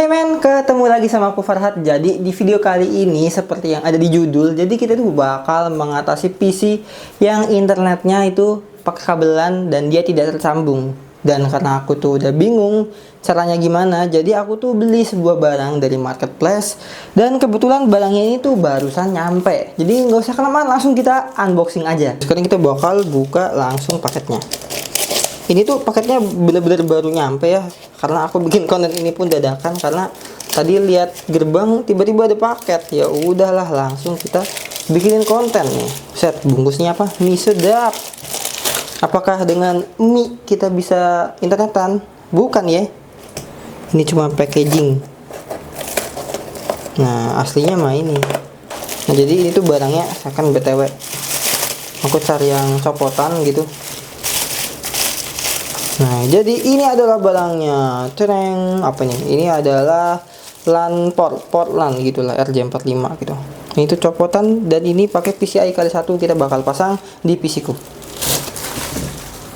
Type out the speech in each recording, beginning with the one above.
Men, ketemu lagi sama aku Farhat. Jadi di video kali ini seperti yang ada di judul, jadi kita tuh bakal mengatasi PC yang internetnya itu pakai kabelan dan dia tidak tersambung. Dan karena aku tuh udah bingung caranya gimana, jadi aku tuh beli sebuah barang dari marketplace. Dan kebetulan barangnya ini tuh barusan nyampe. Jadi nggak usah kelamaan, langsung kita unboxing aja. Sekarang kita bakal buka langsung paketnya. Ini tuh paketnya bener-bener baru nyampe ya, karena aku bikin konten ini pun dadakan karena tadi lihat gerbang tiba-tiba ada paket. Ya udahlah, langsung kita bikinin konten nih. Set, bungkusnya apa? Mie sedap. Apakah dengan mie kita bisa internetan? Bukan ya. Ini cuma packaging. Nah, aslinya mah ini. Nah, jadi ini tuh barangnya akan BTW. Aku cari yang copotan gitu. Nah, jadi ini adalah barangnya. Tereng, apa nih? Ini adalah LAN port LAN gitulah, RJ45 gitu. Ini tuh copotan dan ini pakai PCI kali 1 kita bakal pasang di PC ku.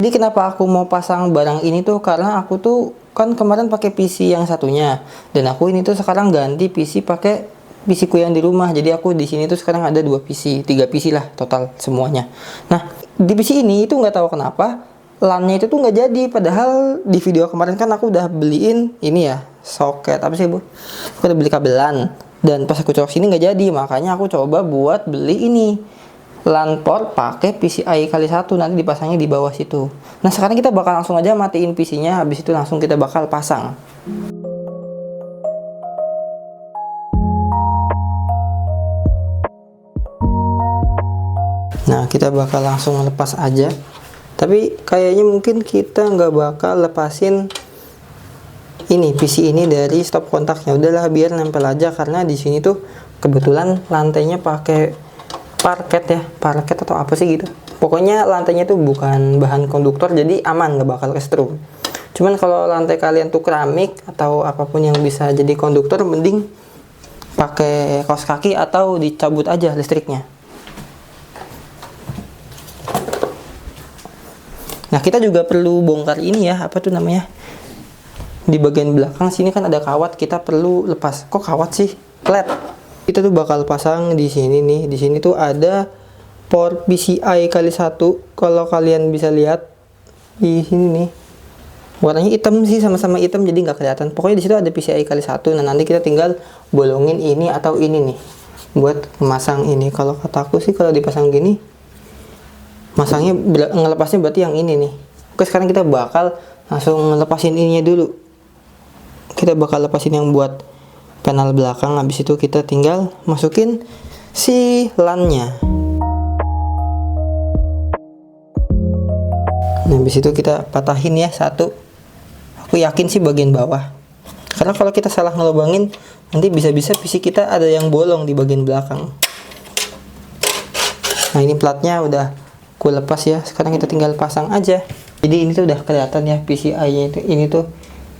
Jadi kenapa aku mau pasang barang ini tuh karena aku tuh kan kemarin pakai PC yang satunya dan aku ini tuh sekarang ganti PC pakai PC ku yang di rumah. Jadi aku di sini tuh sekarang ada 2 PC, 3 PC lah total semuanya. Nah, di PC ini itu nggak tahu kenapa LAN-nya itu tuh nggak jadi, padahal di video kemarin kan aku udah beliin ini ya, soket apa sih bu, aku udah beli kabelan dan pas aku colok sini nggak jadi, makanya aku coba buat beli ini LAN port pakai PCI kali 1, nanti dipasangnya di bawah situ. Nah sekarang kita bakal langsung aja matiin PC-nya, habis itu langsung kita bakal pasang. Nah kita bakal langsung lepas aja. Tapi kayaknya mungkin kita nggak bakal lepasin ini PC ini dari stop kontaknya. Udahlah biar nempel aja karena di sini tuh kebetulan lantainya pakai parket ya, parket atau apa sih gitu. Pokoknya lantainya tuh bukan bahan konduktor jadi aman, nggak bakal kesetrum. Cuman kalau lantai kalian tuh keramik atau apapun yang bisa jadi konduktor, mending pakai kaos kaki atau dicabut aja listriknya. Nah kita juga perlu bongkar ini ya, apa tuh namanya, di bagian belakang sini kan ada kawat, kita perlu lepas. Kok kawat sih? Plat. Kita tuh bakal pasang di sini nih. Di sini tuh ada port PCI kali 1. Kalau kalian bisa lihat di sini nih, warnanya hitam sih, sama-sama hitam jadi nggak kelihatan. Pokoknya di situ ada PCI kali 1. Nah nanti kita tinggal bolongin ini atau ini nih buat memasang ini. Kalau kataku sih kalau dipasang gini, masangnya ngelepasnya berarti yang ini nih. Oke, sekarang kita bakal langsung ngelepasin ininya dulu. Kita bakal lepasin yang buat panel belakang, habis itu kita tinggal masukin si LAN-nya. Nah, habis itu kita patahin ya satu. Aku yakin sih bagian bawah. Karena kalau kita salah ngelubangin, nanti bisa-bisa PC kita ada yang bolong di bagian belakang. Nah, ini platnya udah aku lepas ya, sekarang kita tinggal pasang aja. Jadi ini tuh udah kelihatan ya PCI-nya itu, ini tuh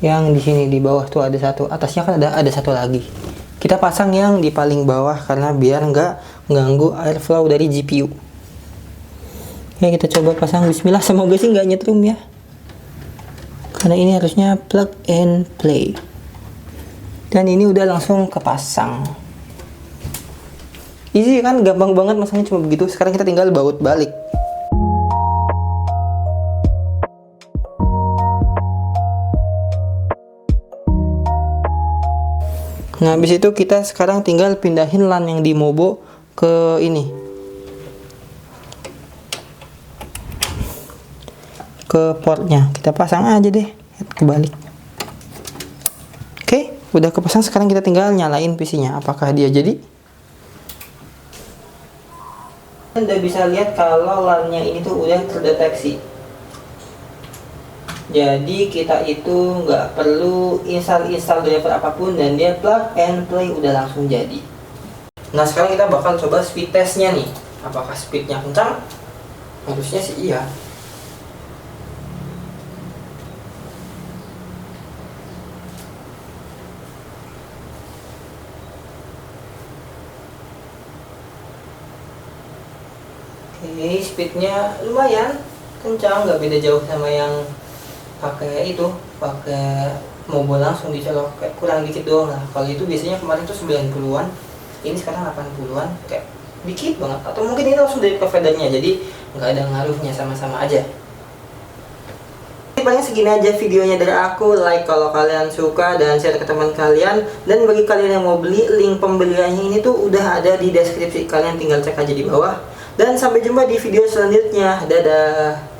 yang di sini di bawah tuh ada satu, atasnya kan ada satu lagi. Kita pasang yang di paling bawah karena biar nggak ganggu airflow dari GPU. Ya kita coba pasang, bismillah, semoga sih nggak nyetrum ya. Karena ini harusnya plug and play. Dan ini udah langsung kepasang. Easy kan, gampang banget masangnya cuma begitu. Sekarang kita tinggal baut balik. Nah, habis itu kita sekarang tinggal pindahin LAN yang di Mobo ke ini, ke portnya. Kita pasang aja deh, kebalik. Oke, udah kepasang. Sekarang kita tinggal nyalain PC-nya. Apakah dia jadi? Udah bisa lihat kalau LAN-nya ini tuh udah terdeteksi. Jadi kita itu nggak perlu install driver apapun dan dia plug and play udah langsung jadi. Nah sekarang kita bakal coba speed testnya nih. Apakah speednya kencang? Harusnya sih iya. Oke, speednya lumayan kencang, nggak beda jauh sama yang pakai mau langsung dicolok kayak kurang dikit doang lah. Kalau itu biasanya kemarin tuh 90-an, ini sekarang 80-an, kayak dikit banget. Atau mungkin ini langsung dari providernya, jadi nggak ada ngaruhnya, sama-sama aja. Paling segini aja videonya dari aku. Like kalau kalian suka dan share ke teman kalian. Dan bagi kalian yang mau beli, link pembeliannya ini tuh udah ada di deskripsi, kalian tinggal cek aja di bawah. Dan sampai jumpa di video selanjutnya. Dadah.